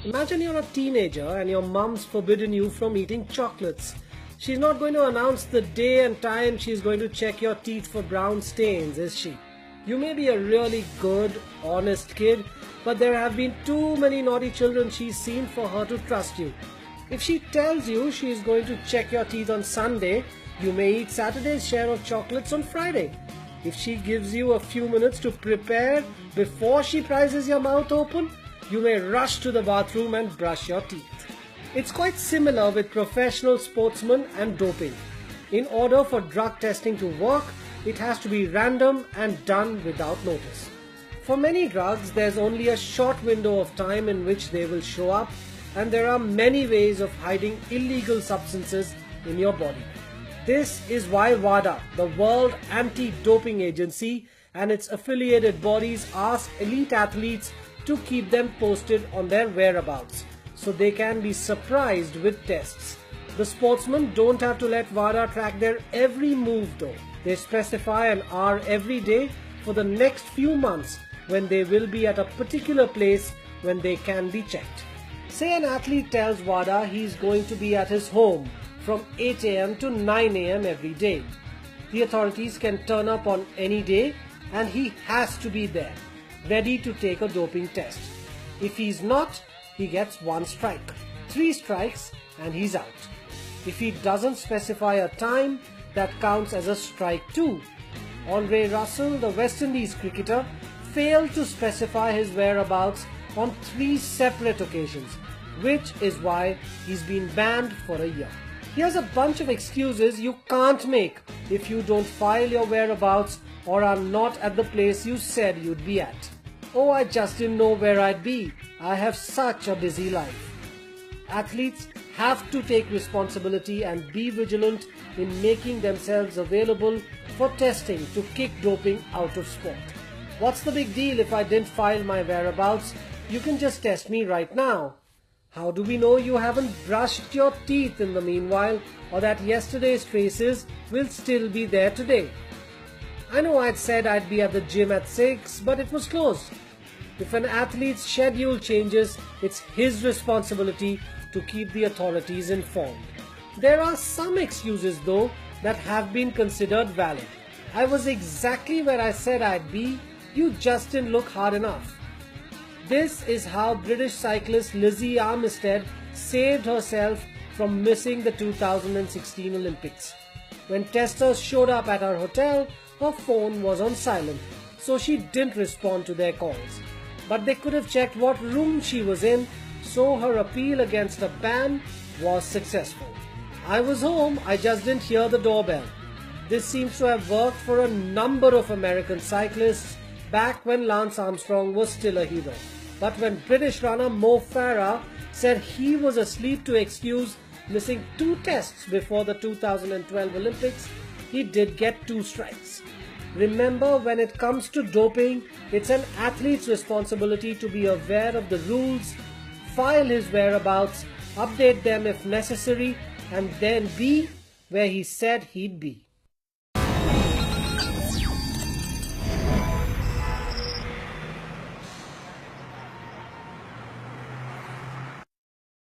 Imagine you're a teenager and your mom's forbidden you from eating chocolates. She's not going to announce the day and time she's going to check your teeth for brown stains, is she? You may be a really good, honest kid, but there have been too many naughty children she's seen for her to trust you. If she tells you she's going to check your teeth on Sunday, you may eat Saturday's share of chocolates on Friday. If she gives you a few minutes to prepare before she prizes your mouth open, you may rush to the bathroom and brush your teeth. It's quite similar with professional sportsmen and doping. In order for drug testing to work, it has to be random and done without notice. For many drugs, there's only a short window of time in which they will show up, and there are many ways of hiding illegal substances in your body. This is why WADA, the World Anti-Doping Agency, and its affiliated bodies ask elite athletes to keep them posted on their whereabouts, so they can be surprised with tests. The sportsmen don't have to let WADA track their every move though. They specify an hour every day for the next few months when they will be at a particular place when they can be checked. Say an athlete tells WADA he's going to be at his home from 8 a.m. to 9 a.m. every day. The authorities can turn up on any day and he has to be there, ready to take a doping test. If he's not, he gets 1 strike. 3 strikes and he's out. If he doesn't specify a time, that counts as a strike too. Andre Russell, the West Indies cricketer, failed to specify his whereabouts on 3 separate occasions, which is why he's been banned for a year. Here's a bunch of excuses you can't make if you don't file your whereabouts or are not at the place you said you'd be at. Oh, I just didn't know where I'd be. I have such a busy life. Athletes have to take responsibility and be vigilant in making themselves available for testing to kick doping out of sport. What's the big deal if I didn't file my whereabouts? You can just test me right now. How do we know you haven't brushed your teeth in the meanwhile, or that yesterday's traces will still be there today? I know I'd said I'd be at the gym at 6, but it was closed. If an athlete's schedule changes, it's his responsibility to keep the authorities informed. There are some excuses though that have been considered valid. I was exactly where I said I'd be, you just didn't look hard enough. This is how British cyclist Lizzie Armistead saved herself from missing the 2016 Olympics. When testers showed up at her hotel, her phone was on silent, so she didn't respond to their calls. But they could have checked what room she was in, so her appeal against a ban was successful. I was home, I just didn't hear the doorbell. This seems to have worked for a number of American cyclists back when Lance Armstrong was still a hero. But when British runner Mo Farah said he was asleep to excuse missing 2 tests before the 2012 Olympics, he did get 2 strikes. Remember, when it comes to doping, it's an athlete's responsibility to be aware of the rules, file his whereabouts, update them if necessary, and then be where he said he'd be.